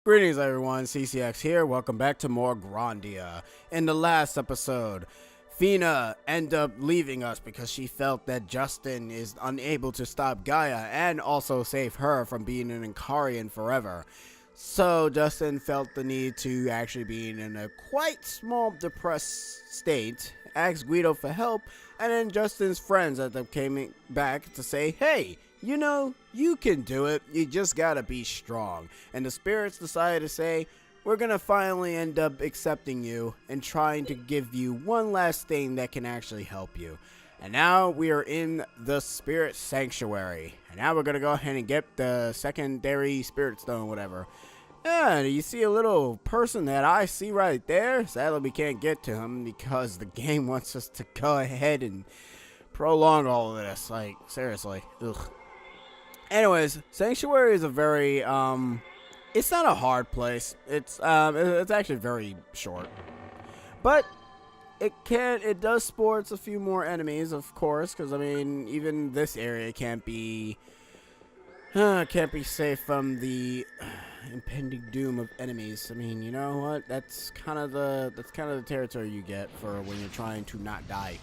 Greetings everyone, CCX here. Welcome back to more Grandia. In the last episode, Fina ended up leaving us because she felt that Justin is unable to stop Gaia and also save her from being an Incarian forever. So Justin felt the need to actually be in a quite small depressed state, asked Guido for help, and then Justin's friends ended up came back to say, hey, you know, you can do it, you just gotta be strong. And the spirits decided to say, we're gonna finally end up accepting you and trying to give you one last thing that can actually help you. And now we are in the Spirit Sanctuary. And now we're gonna go ahead and get the secondary Spirit Stone, whatever. Yeah, you see a little person that I see right there? Sadly, we can't get to him because the game wants us to go ahead and prolong all of this. Like, seriously. Ugh. Anyways, Sanctuary is a very, it's not a hard place. It's actually very short. But it does sports a few more enemies, of course, because, I mean, even this area can't be safe from the impending doom of enemies. I mean, you know what? That's kind of the territory you get for when you're trying to not die.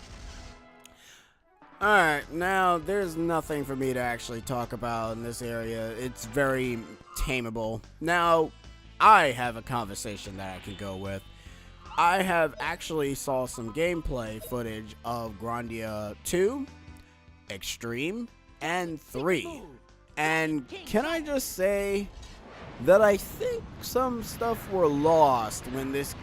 Alright, now there's nothing for me to actually talk about in this area. It's very tameable. Now, I have a conversation that I can go with. I have actually saw some gameplay footage of Grandia 2, Extreme, and 3. And can I just say that I think some stuff were lost when this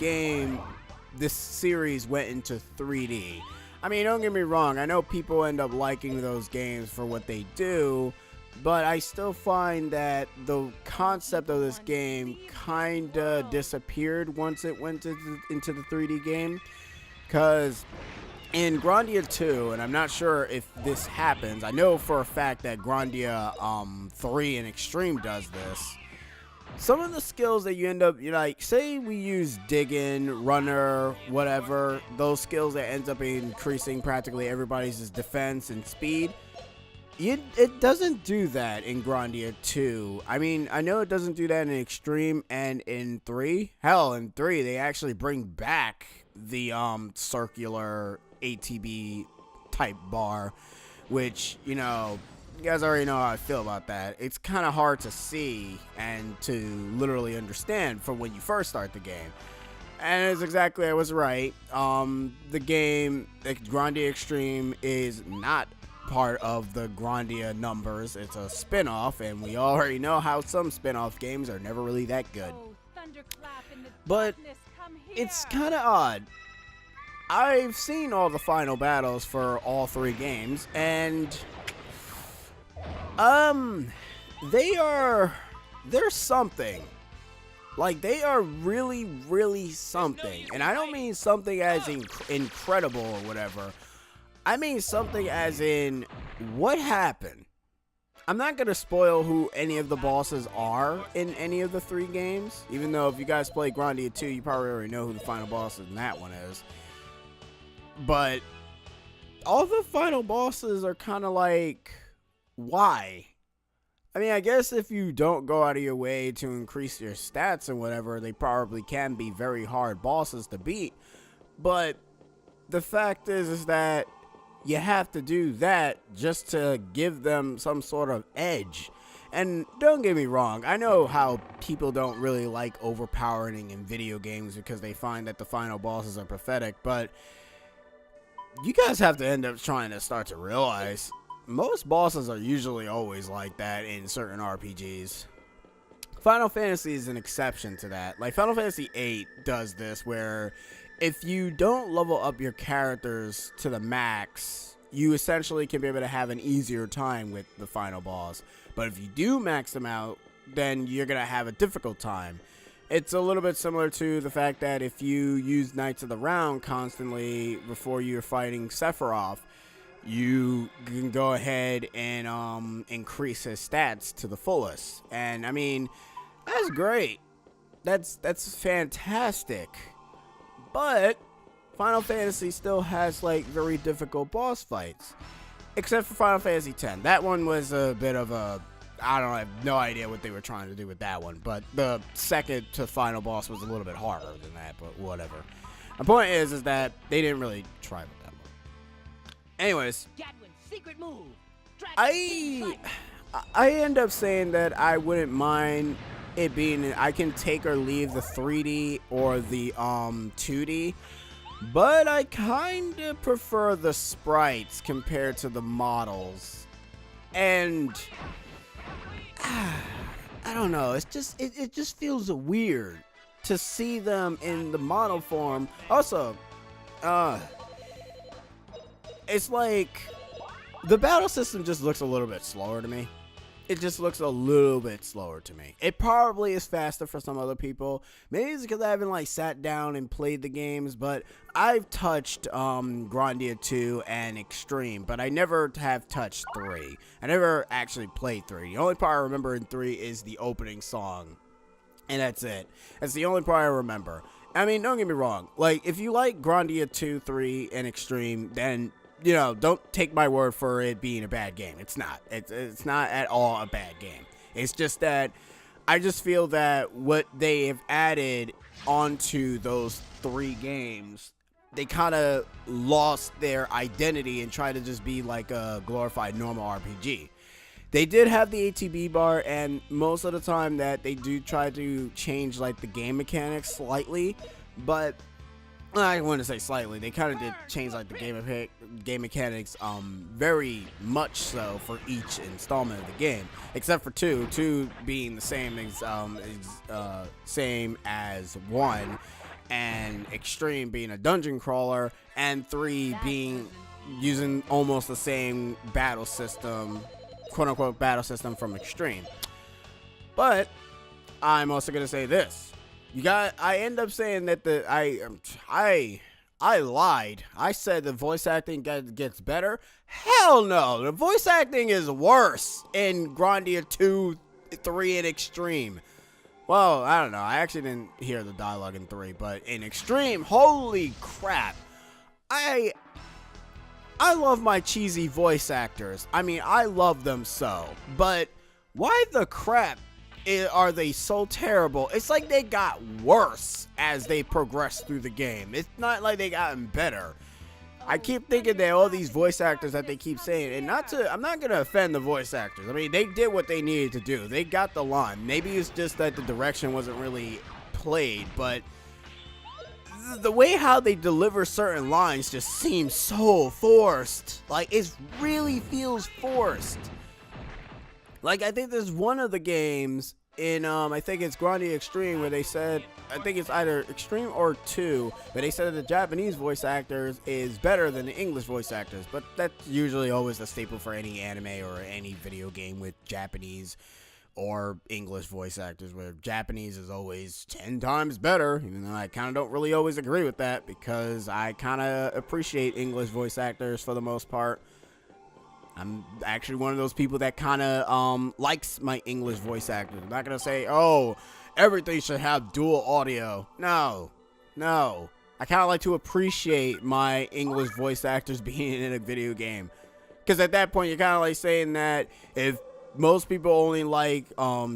series went into 3D. I mean, don't get me wrong, I know people end up liking those games for what they do, but I still find that the concept of this game kinda disappeared once it went into the 3D game. Because in Grandia 2, and I'm not sure if this happens, I know for a fact that Grandia 3 and Extreme does this. Some of the skills that you end up, like, say we use digging, runner, whatever, those skills that ends up increasing practically everybody's defense and speed. It doesn't do that in Grandia 2. I mean, I know it doesn't do that in Extreme and in 3. Hell, in 3, they actually bring back the circular ATB type bar, which, you know, you guys already know how I feel about that. It's kind of hard to see and to literally understand from when you first start the game. And it's exactly, I was right. The game, Grandia Extreme, is not part of the Grandia numbers. It's a spin-off, and we already know how some spin-off games are never really that good. But it's kind of odd. I've seen all the final battles for all 3 games, and they're something. Like, they are really, really something. And I don't mean something as incredible or whatever. I mean something as in, what happened? I'm not going to spoil who any of the bosses are in any of the 3 games. Even though if you guys play Grandia 2, you probably already know who the final boss in that one is. But all the final bosses are kind of like, why? I mean, I guess if you don't go out of your way to increase your stats and whatever, they probably can be very hard bosses to beat. But the fact is that you have to do that just to give them some sort of edge. And don't get me wrong, I know how people don't really like overpowering in video games because they find that the final bosses are pathetic, but you guys have to end up trying to start to realize most bosses are usually always like that in certain RPGs. Final Fantasy is an exception to that. Like, Final Fantasy VIII does this, where if you don't level up your characters to the max, you essentially can be able to have an easier time with the final boss. But if you do max them out, then you're going to have a difficult time. It's a little bit similar to the fact that if you use Knights of the Round constantly before you're fighting Sephiroth, you can go ahead and increase his stats to the fullest. And I mean, that's great. That's fantastic. But Final Fantasy still has like very difficult boss fights. Except for Final Fantasy X. That one was a bit of a I don't have no idea what they were trying to do with that one. But the second to final boss was a little bit harder than that, but whatever. My point is that they didn't really try with that one. Anyways, secret move. I end up saying that I wouldn't mind it being, I can take or leave the 3D or the 2D, but I kind of prefer the sprites compared to the models. And I don't know, it's just it just feels weird to see them in the model form. Also, it's like the battle system just looks a little bit slower to me. It just looks a little bit slower to me. It probably is faster for some other people. Maybe it's because I haven't like sat down and played the games, but I've touched Grandia 2 and Extreme, but I never have touched 3. I never actually played 3. The only part I remember in 3 is the opening song, and that's it. That's the only part I remember. I mean, don't get me wrong. Like, if you like Grandia 2, 3, and Extreme, then you know, don't take my word for it being a bad game. It's not. It's not at all a bad game. It's just that I just feel that what they have added onto those 3 games, they kind of lost their identity and tried to just be like a glorified normal RPG. They did have the ATB bar, and most of the time that they do try to change like the game mechanics slightly, but I wouldn't say slightly. They kind of did change like the game mechanics very much so for each installment of the game, except for 2. 2 being the same as 1, and Extreme being a dungeon crawler, and 3 being using almost the same battle system, quote unquote battle system from Extreme. But I'm also gonna say this. I end up saying that I lied. I said the voice acting gets better. Hell no. The voice acting is worse in Grandia 2, 3, and Extreme. Well, I don't know. I actually didn't hear the dialogue in 3, but in Extreme, holy crap. I love my cheesy voice actors. I mean, I love them so. But why the crap are they so terrible? It's like they got worse as they progressed through the game. It's not like they gotten better. I keep thinking that all these voice actors that they keep saying, and I'm not gonna offend the voice actors. I mean, they did what they needed to do. They got the line. Maybe it's just that the direction wasn't really played, but the way how they deliver certain lines just seems so forced. Like, it really feels forced. Like, I think there's one of the games in, I think it's Grandia Extreme, where they said, I think it's either Extreme or 2, but they said that the Japanese voice actors is better than the English voice actors. But that's usually always a staple for any anime or any video game with Japanese or English voice actors, where Japanese is always 10 times better, even though I kind of don't really always agree with that, because I kind of appreciate English voice actors for the most part. I'm actually one of those people that kind of likes my English voice actors. I'm not going to say, oh, everything should have dual audio. No. I kind of like to appreciate my English voice actors being in a video game. Because at that point, you're kind of like saying that if most people only like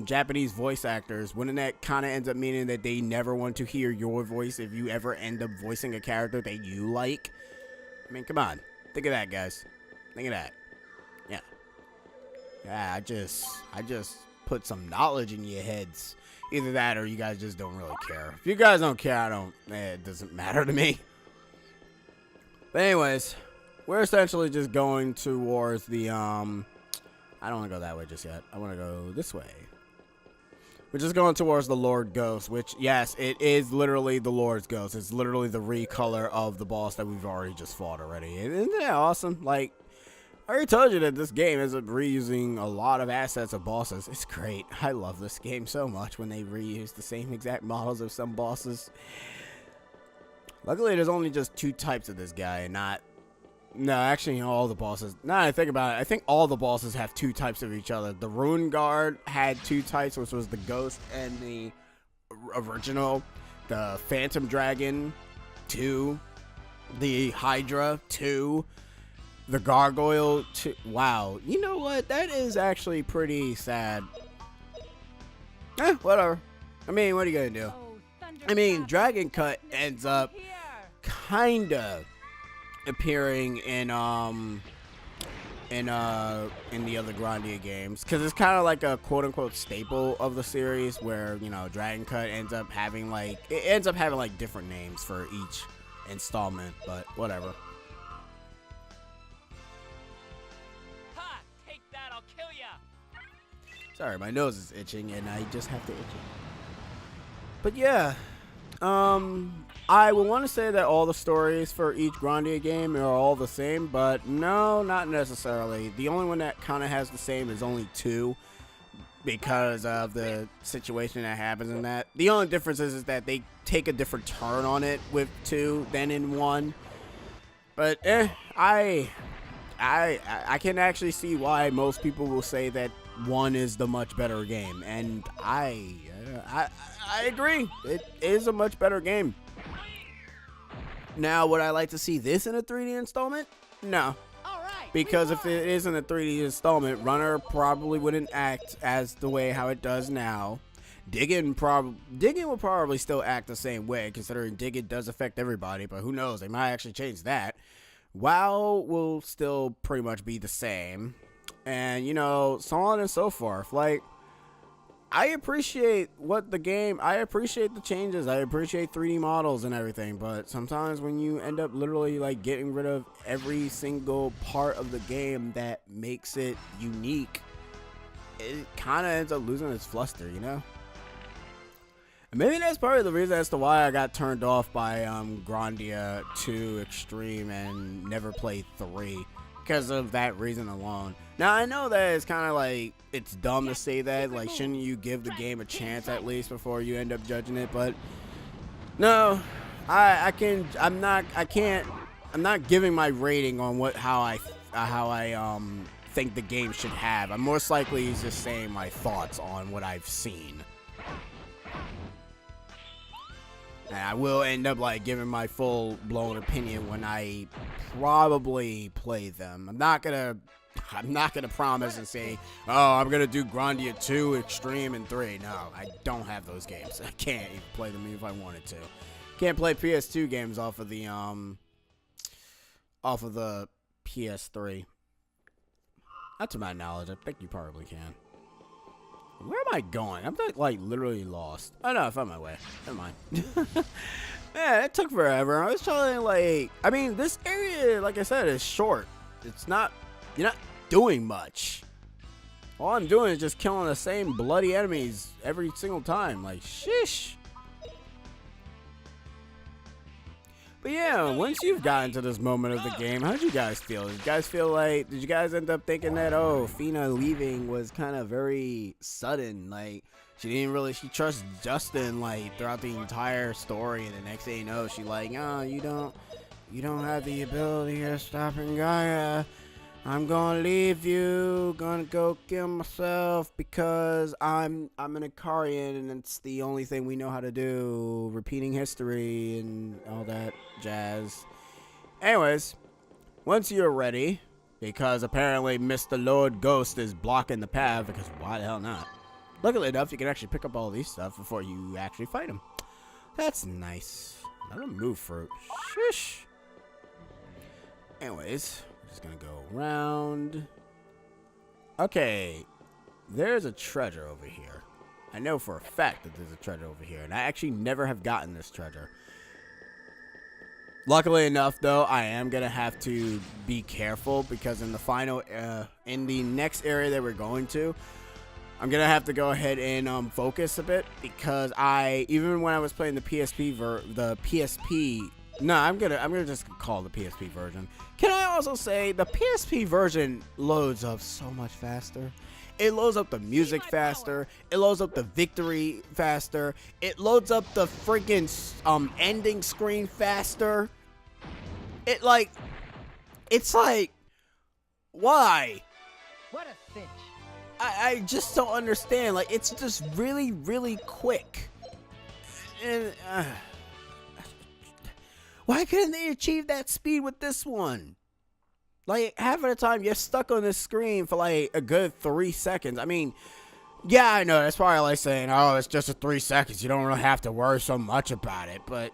Japanese voice actors, wouldn't that kind of end up meaning that they never want to hear your voice if you ever end up voicing a character that you like? I mean, come on. Think of that, guys. Think of that. Yeah, I just put some knowledge in your heads. Either that or you guys just don't really care. If you guys don't care, it doesn't matter to me. But anyways, we're essentially just going towards the, I don't want to go that way just yet. I want to go this way. We're just going towards the Lord Ghost, which, yes, it is literally the Lord's Ghost. It's literally the recolor of the boss that we've already just fought already. Isn't that awesome? Like, I already told you that this game ends up reusing a lot of assets of bosses. It's great. I love this game so much when they reuse the same exact models of some bosses. Luckily, there's only just 2 types of this guy, and not... No, actually, all the bosses... Now I think about it, I think all the bosses have 2 types of each other. The Rune Guard had 2 types, which was the Ghost and the original. The Phantom Dragon, 2. The Hydra, 2. The gargoyle too. Wow. You know what? That is actually pretty sad. Whatever. I mean, what are you gonna do? I mean, Dragon Cut ends up kinda appearing in the other Grandia games, because it's kind of like a quote-unquote staple of the series, where, you know, Dragon Cut ends up having like different names for each installment, but whatever. Ha! Take that, I'll kill ya. Sorry, my nose is itching and I just have to itch it. But yeah, I would want to say that all the stories for each Grandia game are all the same, but no, not necessarily. The only one that kind of has the same is only 2, because of the situation that happens in that. The only difference is that they take a different turn on it with 2 than in 1. But I can actually see why most people will say that 1 is the much better game, and I agree. It is a much better game. Now, would I like to see this in a 3D installment? No. Because if it is in a 3D installment, Runner probably wouldn't act as the way how it does now. Diggin will probably still act the same way, considering Diggin does affect everybody, but who knows, they might actually change that. WoW will still pretty much be the same. And, you know, so on and so forth. Like, I appreciate the changes. I appreciate 3D models and everything, but sometimes when you end up literally like getting rid of every single part of the game that makes it unique, it kind of ends up losing its fluster, you know? And maybe that's part of the reason as to why I got turned off by Grandia 2 Extreme and never played 3. Because of that reason alone. Now, I know that it's kind of like, it's dumb to say that, like, shouldn't you give the game a chance at least before you end up judging it, but no, I'm not giving my rating on how I think the game should have. I'm most likely just saying my thoughts on what I've seen. And I will end up like giving my full-blown opinion when I probably play them. I'm not gonna promise and say, oh, I'm gonna do Grandia 2, Extreme, and 3. No, I don't have those games. I can't even play them even if I wanted to. Can't play PS2 games off of the PS3. Not to my knowledge. I think you probably can. Where am I going? I'm like literally lost. Oh no, I found my way. Never mind. Man, it took forever. I was trying to like, I mean, this area, like I said, is short. It's not, you're not doing much. All I'm doing is just killing the same bloody enemies every single time. Like, shish. But yeah, once you've gotten to this moment of the game, how did you guys feel? Did you guys end up thinking that, oh, Fina leaving was kind of very sudden? Like, she trusts Justin, like, throughout the entire story, and the next thing you know, she like, oh, you don't have the ability to stop Gaia. I'm gonna leave you, gonna go kill myself because I'm an Ikarian and it's the only thing we know how to do, repeating history and all that jazz. Anyways, once you're ready, because apparently Mr. Lord Ghost is blocking the path, because why the hell not? Luckily enough, you can actually pick up all these stuff before you actually fight him. That's nice. Another move fruit. Shush. Anyways, just gonna go around. Okay, there's a treasure over here. I know for a fact that there's a treasure over here, and I actually never have gotten this treasure. Luckily enough, though, I am gonna have to be careful because in the next area that we're going to, I'm gonna have to go ahead and focus a bit because even when I was playing the PSP. No, I'm gonna just call the PSP version. Can I also say the PSP version loads up so much faster? It loads up the music faster. It loads up the victory faster. It loads up the freaking ending screen faster. It's like, why? What a cinch. I just don't understand. Like, it's just really, really quick. And why couldn't they achieve that speed with this one? Like, half of the time, you're stuck on this screen for, like, a good 3 seconds. I mean, yeah, I know, that's probably like saying, oh, it's just a 3 seconds. You don't really have to worry so much about it. But,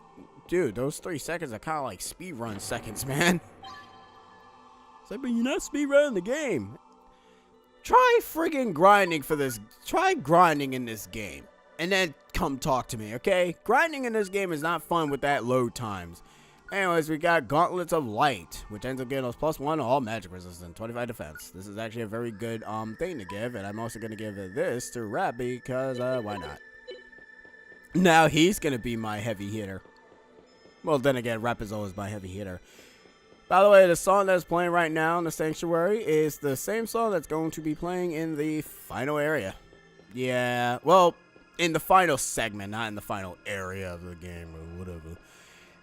dude, those 3 seconds are kind of like speedrun seconds, man. It's like, but you're not speedrunning the game. Try friggin' grinding for this. Try grinding in this game. And then come talk to me, okay? Grinding in this game is not fun with that load times. Anyways, we got Gauntlets of Light, which ends up giving us +1 all magic resistance, 25 defense. This is actually a very good thing to give, and I'm also going to give this to Rap because why not? Now he's going to be my heavy hitter. Well, then again, Rap is always my heavy hitter. By the way, the song that's playing right now in the Sanctuary is the same song that's going to be playing in the final area. Yeah, well, in the final segment, not in the final area of the game or whatever.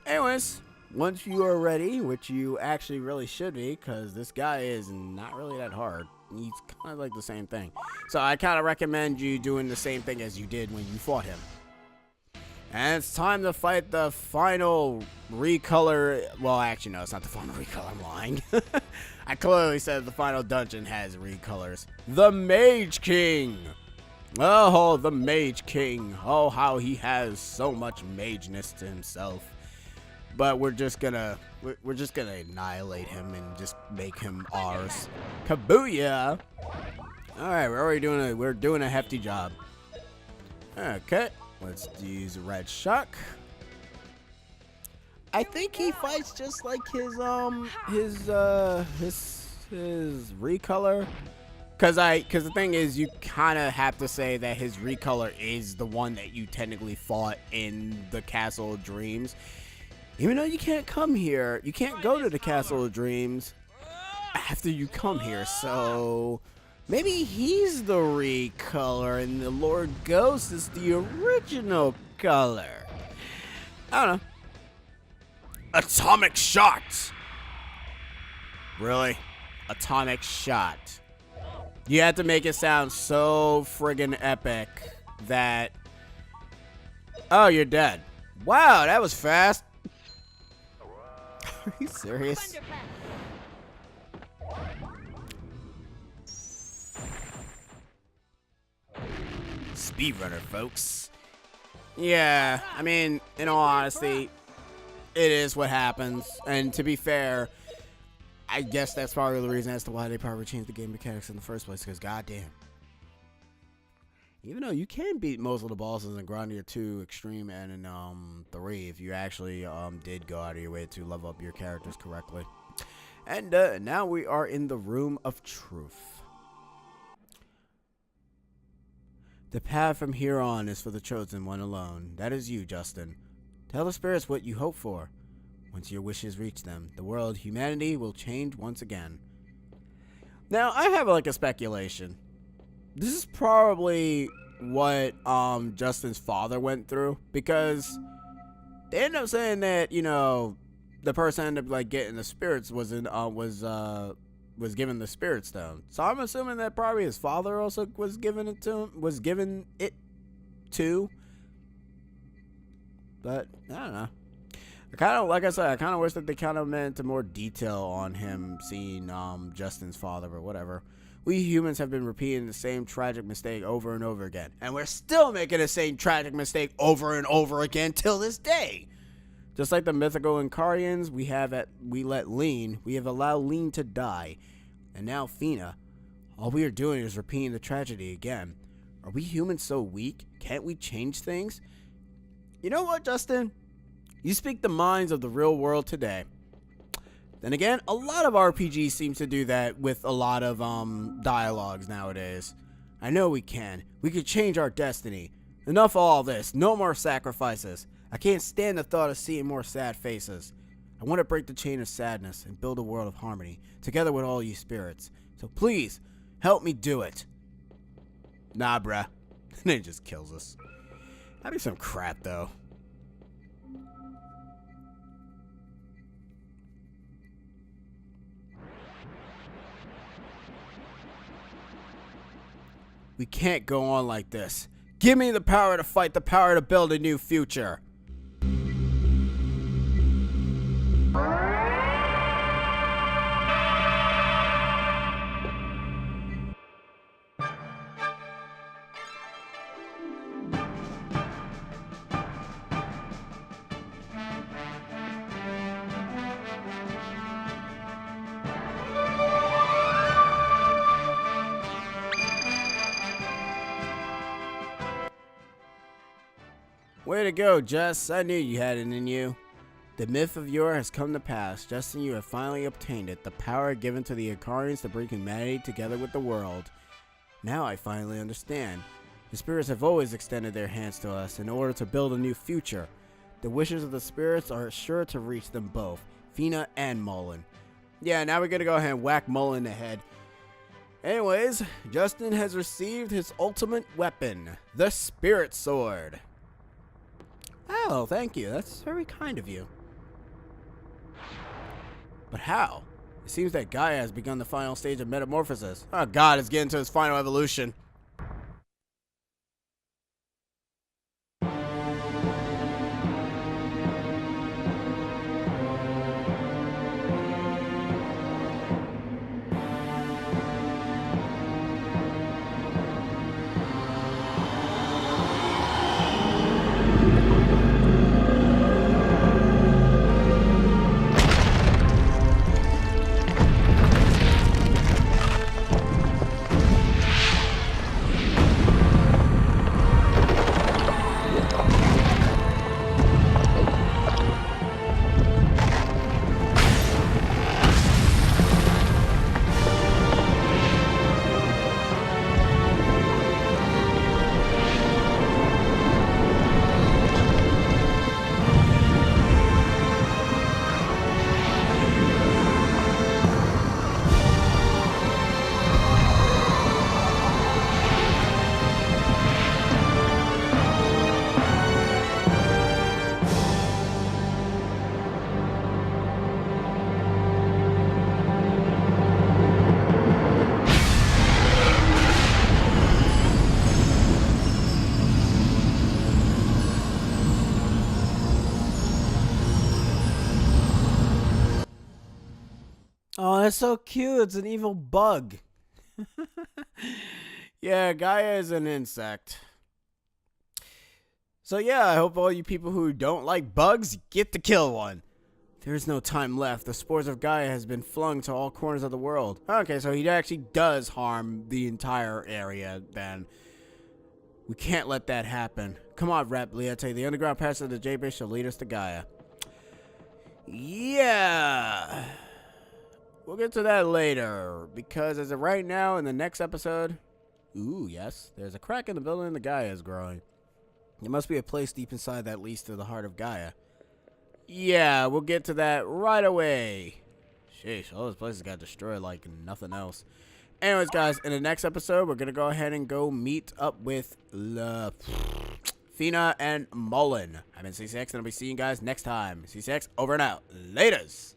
Anyways, once you are ready, which you actually really should be, because this guy is not really that hard. He's kind of like the same thing. So I kind of recommend you doing the same thing as you did when you fought him. And it's time to fight the final recolor. Well, actually, no, it's not the final recolor. I'm lying. I clearly said the final dungeon has recolors. The Mage King. Oh, the Mage King. Oh, how he has so much mageness to himself. But we're just gonna annihilate him and just make him ours. Kabooyah! All right, we're doing a hefty job. Okay, let's use Red Shock. I think he fights just like his recolor. Cause the thing is, you kind of have to say that his recolor is the one that you technically fought in the Castle of Dreams. Even though you can't come here, you can't go to the Castle of Dreams after you come here, so maybe he's the recolor and the Lord Ghost is the original color. I don't know. Atomic Shot! Really? Atomic Shot. You have to make it sound so friggin' epic that... Oh, you're dead. Wow, that was fast. Are you serious? Speedrunner, folks. Yeah, I mean, in all honesty, it is what happens. And to be fair, I guess that's probably the reason as to why they probably changed the game mechanics in the first place, because goddamn. Even though you can beat most of the bosses in Grandia 2 Extreme and in 3 if you actually did go out of your way to level up your characters correctly. And now we are in the Room of Truth. The path from here on is for the chosen one alone. That is you, Justin. Tell the spirits what you hope for. Once your wishes reach them, the world, humanity will change once again. Now, I have like a speculation. This is probably what Justin's father went through, because they end up saying that, you know, the person ended up like getting the spirits was given the spirit stone. So I'm assuming that probably his father also was given it to. But I don't know. I kind of, like I said, I kind of wish that they kind of went into more detail on him seeing Justin's father, or whatever. We humans have been repeating the same tragic mistake over and over again. And we're still making the same tragic mistake over and over again till this day. Just like the mythical Incarians, we have allowed Lean to die. And now Fina, all we are doing is repeating the tragedy again. Are we humans so weak? Can't we change things? You know what, Justin? You speak the minds of the real world today. Then again, a lot of RPGs seem to do that with a lot of dialogues nowadays. I know we can. We can change our destiny. Enough of all this. No more sacrifices. I can't stand the thought of seeing more sad faces. I want to break the chain of sadness and build a world of harmony, together with all you spirits. So please, help me do it. Nah, bruh. Then it just kills us. That'd be some crap, though. We can't go on like this. Give me the power to fight, the power to build a new future. Way to go, Jess. I knew you had it in you. The myth of yore has come to pass. Justin, you have finally obtained it. The power given to the Ikarians to bring humanity together with the world. Now I finally understand. The spirits have always extended their hands to us in order to build a new future. The wishes of the spirits are sure to reach them both, Fina and Mullen. Yeah, now we're gonna go ahead and whack Mullen in the head. Anyways, Justin has received his ultimate weapon, the Spirit Sword. Oh, thank you. That's very kind of you. But how? It seems that Gaia has begun the final stage of metamorphosis. Oh god, it's getting to its final evolution. Oh, that's so cute. It's an evil bug. Yeah, Gaia is an insect. So yeah, I hope all you people who don't like bugs get to kill one. There is no time left. The spores of Gaia has been flung to all corners of the world. Okay, so he actually does harm the entire area then. We can't let that happen. Come on, Rapliete. The underground passage of the J-Base shall lead us to Gaia. Yeah. We'll get to that later, because as of right now, in the next episode... Ooh, yes. There's a crack in the building and the Gaia is growing. There must be a place deep inside that leads to the heart of Gaia. Yeah, we'll get to that right away. Sheesh, all those places got destroyed like nothing else. Anyways, guys, in the next episode, we're going to go ahead and go meet up with Fina and Mullen. I've been C6, and I'll be seeing you guys next time. C6, over and out. Laters!